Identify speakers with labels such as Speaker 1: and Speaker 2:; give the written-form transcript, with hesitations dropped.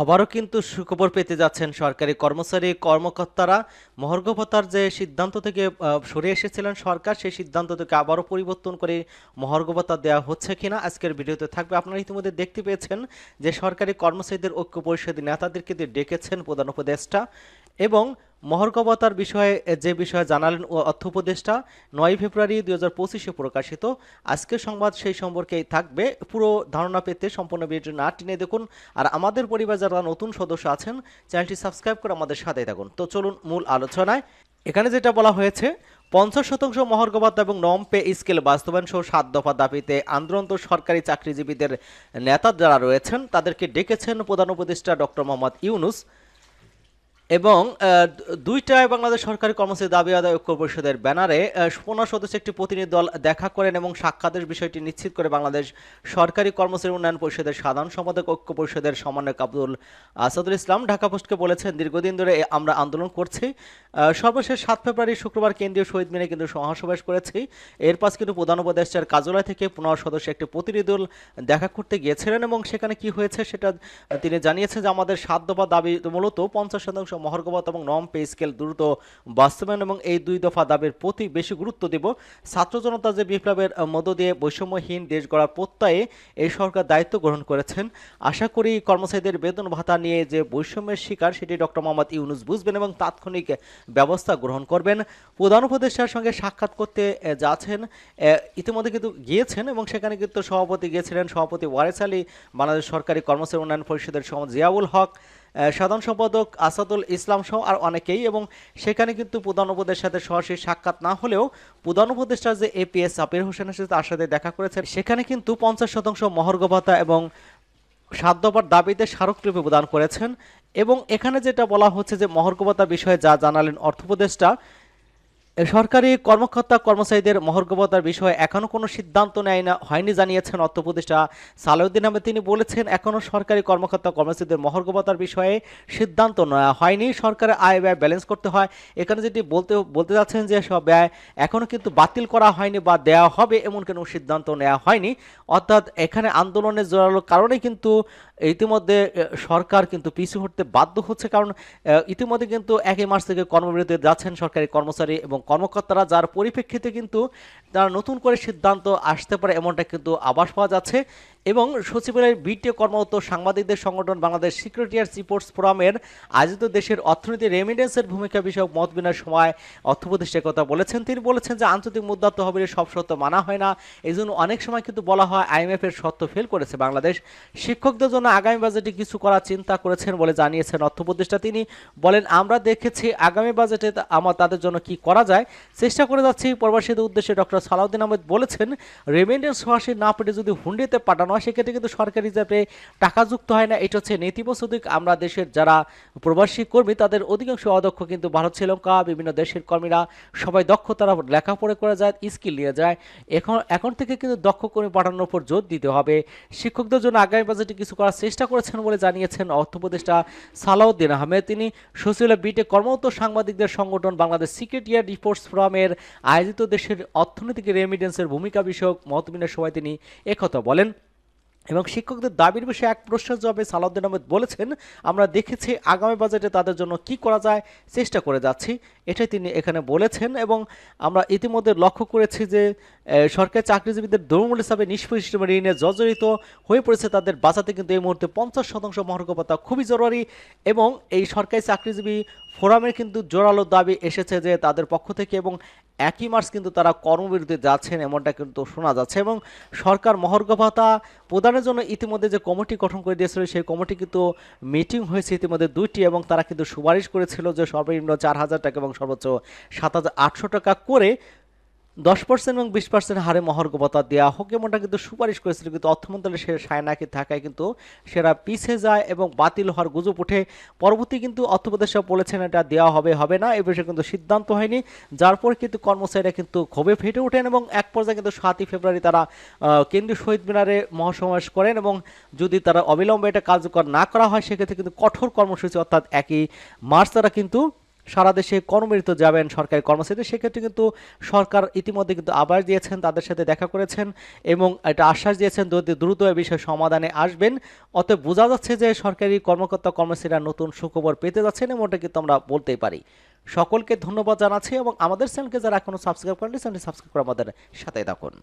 Speaker 1: আবারও কিন্তু সুখবর পেতে যাচ্ছেন সরকারি কর্মচারী কর্মকর্তারা। মহার্ঘ ভাতার যে সিদ্ধান্ত থেকে সরে এসেছিলেন সরকার, সেই সিদ্ধান্ত থেকে আবারও পরিবর্তন করে মহার্ঘ ভাতা দেওয়া হচ্ছে কিনা আজকের ভিডিওতে থাকবে। আপনারা ইতিমধ্যে দেখতে পেয়েছেন যে সরকারি কর্মচারীদের ঐক্য পরিষদের নেতাদেরকে দিয়ে ডেকেছেন প্রধান উপদেষ্টা, এবং মহার্ঘ ভাতার বিষয়ে যে বিষয়ে জানালেন অর্থ উপদেষ্টা ৯ ফেব্রুয়ারি ২০২৫-এ প্রকাশিত আজকের সংবাদ সেই সম্পর্কেই থাকবে। পুরো ধারণা পেতে সম্পূর্ণ ভিডিওটি না টেনে দেখুন। আর আমাদের পরিবার যারা নতুন সদস্য আছেন, চ্যানেলটি সাবস্ক্রাইব করে আমাদের সাথে থাকুন। তো চলুন মূল আলোচনায়। এখানে যেটা বলা হয়েছে, ৫০% মহার্ঘ ভাতা এবং নম পে স্কেল বাস্তবায়ন সহ ৭ দফা দাবিতে আন্দোলনরত সরকারি চাকরিজীবীদের নেতা যারা রয়েছেন তাদেরকে ডেকেছেন প্রধান উপদেষ্টা ডক্টর মোহাম্মদ ইউনূস। এবং দুইটায় বাংলাদেশ সরকারি কর্মচারী দাবি আদায় ঐক্য পরিষদের ব্যানারে ১৫ সদস্যের একটি প্রতিনিধি দল দেখা করেন এবং সাক্ষাতের বিষয়টি নিশ্চিত করে বাংলাদেশ সরকারি কর্মচারী উন্নয়ন পরিষদের সাধারণ সম্পাদক ঐক্য পরিষদের সমন্বয়ক আব্দুল আসাদুল ইসলাম ঢাকা পোস্টকে বলেছেন, দীর্ঘদিন ধরে আমরা আন্দোলন করছি। সর্বশেষ ৭ ফেব্রুয়ারি শুক্রবার কেন্দ্রীয় শহীদ মিনারে কিন্তু সমাবেশ করেছি। এরপর কিন্তু প্রধান উপদেষ্টার কার্যালয় থেকে ১৫ সদস্যের একটি প্রতিনিধি দল দেখা করতে গিয়েছিলেন এবং সেখানে কি হয়েছে সেটা তিনি জানিয়েছেন যে আমাদের ৭ দফা দাবি মূলত ৫০% মহার্ঘ ভাতা এবং নম পে স্কেল দ্রুত বাস্তবায়ন এবং এই ২ দফা দাবির প্রতি বেশি গুরুত্ব দেব। ছাত্র জনতা যে বিপ্লবের মধ্য দিয়ে বৈষম্যহীন দেশ গড়ার প্রত্যয়ে এই সরকার দায়িত্ব গ্রহণ করেছেন। আশা করি কর্মচারীদের বেতন ভাতা নিয়ে যে বৈষম্যের শিকার সেটি ডক্টর মোহাম্মদ ইউনূস বুঝবেন এবং তাৎক্ষণিক ব্যবস্থা গ্রহণ করবেন। প্রধান উপদেষ্টার সঙ্গে সাক্ষাৎ করতে যাচ্ছেন, ইতিমধ্যে কিন্তু গিয়েছেন এবং সেখানে কিন্তু সভাপতি গিয়েছিলেন, সভাপতি ওয়ারেস আলী, বাংলাদেশ সরকারি কর্মচারী উন্নয়ন পরিষদের জিয়াউল হক, সাধারণ সম্পাদক আসাদুল ইসলাম সহ আর অনেকেই। এবং সেখানে কিন্তু প্রধান উপদেষ্টার সাথে সরাসরি সাক্ষাৎ না হলেও প্রধান উপদেষ্টা যে এপিএস সাবির হোসেনের সাথে তার সাথে দেখা করেছেন, সেখানে কিন্তু ৫০% মহার্ঘ ভাতা এবং ৭ দফার দাবিতে স্মারকলিপি প্রদান করেছেন। এবং এখানে যেটা বলা হচ্ছে যে মহার্ঘ ভাতা বিষয়ে যা জানালেন অর্থ উপদেষ্টা, সরকারি কর্মকর্তা কর্মচারীদের মহার্ঘ ভাতার বিষয়ে এখনও কোনো সিদ্ধান্ত হয়নি জানিয়েছেন অর্থ উপদেষ্টা সালাউদ্দিন আহমেদ। তিনি বলেছেন, এখনও সরকারি কর্মকর্তা কর্মচারীদের মহার্ঘ ভাতার বিষয়ে সিদ্ধান্ত নেওয়া হয়নি। সরকারের আয় ব্যয় ব্যালেন্স করতে হয়। এখানে যেটি বলতে যাচ্ছেন যে সব ব্যয় এখনও কিন্তু বাতিল করা হয়নি বা দেওয়া হবে এমন কোনো সিদ্ধান্ত নেওয়া হয়নি। অর্থাৎ এখানে আন্দোলনের জোরালো কারণে কিন্তু ইতিমধ্যে সরকার কিন্তু পিছু হটতে বাধ্য হচ্ছে, কারণ ইতিমধ্যে কিন্তু ১ মার্চ থেকে কর্মবিরতিতে যাচ্ছেন সরকারি কর্মচারী এবং কর্মকর্তারা, যার পরিপ্রেক্ষিতে কিন্তু তারা নতুন করে সিদ্ধান্ত আসতে পারে এমনটা কিন্তু আভাস পাওয়া যাচ্ছে। এবং সচিবালয়ের বিটিএ কর্মরত সাংবাদিকদের সংগঠন বাংলাদেশ সিকিউরিটিয়ার্স রিপোর্টস ফোরামের আয়োজিত দেশের অর্থনীতি রেমিডেন্সের ভূমিকা বিষয়ক মত বিনিময়ের সময় অর্থ উপদেষ্টা কথা বলেছেন। তিনি বলেছেন যে আন্তর্জাতিক মুদ্রা তহবিলের সব শর্ত মানা হয় না, এই জন্য অনেক সময় কিন্তু বলা হয় আইএমএফ এর শর্ত ফেল করেছে বাংলাদেশ। শিক্ষকদের জন্য আগামী বাজেটে কিছু করার চিন্তা করেছেন বলে জানিয়েছেন অর্থ উপদেষ্টা। তিনি বলেন, আমরা দেখেছি আগামী বাজেটে তাদের জন্য কি করা যায় চেষ্টা করে যাচ্ছি। প্রবাসীদের উদ্দেশ্যে ডক্টর সালাউদ্দিন আহমেদ বলেছেন, রেমিডেন্স সরাসরি না পেটে যদি হুন্ডিতে পাঠানো হয় সেক্ষেত্রে কিন্তু সরকারি হিসাবে টাকা যুক্ত হয় না। এটা হচ্ছে নেতিবাচক। আমরা দেশের যারা প্রবাসী কর্মী তাদের অধিকাংশ অদক্ষ, কিন্তু ভারত শ্রীলঙ্কা বিভিন্ন দেশের কর্মীরা সবাই দক্ষ, তারা লেখাপড়া করে যায়, স্কিল নিয়ে যায়। এখন থেকে কিন্তু দক্ষ কর্মী পাঠানোর উপর জোর দিতে হবে। শিক্ষকদের জন্য আগামী বাজেটে কিছু করার চেষ্টা করেছেন বলে জানিয়েছেন অর্থ উপদেষ্টা সালাউদ্দিন আহমেদ। তিনি সচিবালয় বিটে কর্মরত সাংবাদিকদের সংগঠন বাংলাদেশ সিকিউরিটিয়ার রিপোর্টস ফোরামের আয়োজিত দেশের অর্থনৈতিক রেমিডেন্সের ভূমিকা বিষয়ক মত বিনিময়ের সময় তিনি একথা বলেন। এবং শিক্ষকদের দাবির বিষয়ে এক প্রশ্নের জবাবে সালাউদ্দিন আহমেদ বলেছেন, আমরা দেখেছি আগামী বাজেটে তাদের জন্য কি করা যায় চেষ্টা করে যাচ্ছি, এটাই তিনি এখানে বলেছেন। এবং আমরা ইতিমধ্যে লক্ষ্য করেছি যে সরকারি চাকরিজীবীদের দ্রব্যমূল্য হিসাবে নিষ্পত্তি ঋণে জর্জরিত হয়ে পড়েছে, তাদের বাঁচাতে কিন্তু এই মুহূর্তে ৫০% মহার্ঘ ভাতা খুবই জরুরি। এবং এই সরকারি চাকরিজীবী ফোরামের কিন্তু জোরালো দাবি এসেছে যে তাদের পক্ষ থেকে, এবং ১ মার্চ কিন্তু তারা কর্মবিরতিতে যাচ্ছেন এমনটা কিন্তু শোনা যাচ্ছে। এবং সরকার মহার্ঘ ভাতা প্রদানের জন্য ইতিমধ্যে যে কমিটি গঠন করে দিয়েছিল সেই কমিটি কিন্তু মিটিং হয়েছে ইতিমধ্যে ২টি, এবং তারা কিন্তু সুপারিশ করেছিল যে সর্বনিম্ন ৪,০০০ টাকা এবং সর্বোচ্চ ৭,৮০০ টাকা করে 10% এবং 20% হারে মহার্ঘ ভাতা দেওয়া হোক এমনটা কিন্তু সুপারিশ করেছিল। কিন্তু অর্থ মন্ত্রণালয়ের সে সায়নাকি থাকায় কিন্তু সেরা পিছিয়ে যায় এবং বাতিল হওয়ার গুজব ওঠে। পরবর্তী কিন্তু অর্থ উপদেষ্টা বলেছেন এটা দেওয়া হবে না, এ বিষয়ে কিন্তু সিদ্ধান্ত হয়নি, যার পর কিন্তু কর্মচারীরা কিন্তু ক্ষোভে ফেটে ওঠেন এবং এক পর্যায়ে কিন্তু ৭ই ফেব্রুয়ারি তারা কেন্দ্রীয় শহীদ মিনারে মহাসমাবেশ করেন। এবং যদি তারা অবিলম্বে এটা কার্যকর না করা হয় সেক্ষেত্রে কিন্তু কঠোর কর্মসূচি অর্থাৎ ১ মার্চ তারা কিন্তু সারা দেশে কর্মরত যাবেন সরকারি কর্মচারীদের, সেক্ষেত্রে কিন্তু সরকার ইতিমধ্যে কিন্তু আশ্বাস দিয়েছেন, তাদের সাথে দেখা করেছেন এবং এটা আশ্বাস দিয়েছেন যদি দ্রুত এই বিষয়ে সমাধানে আসবেন। অতএব বোঝা যাচ্ছে যে সরকারি কর্মকর্তা কর্মচারীরা নতুন সুখবর পেতে যাচ্ছেন, এমনটা কিন্তু আমরা বলতেই পারি। সকলকে ধন্যবাদ জানাচ্ছি এবং আমাদের চ্যানেলকে যারা এখনো সাবস্ক্রাইব করেননি চ্যানেলটি সাবস্ক্রাইব করে আমাদের সাথে থাকুন।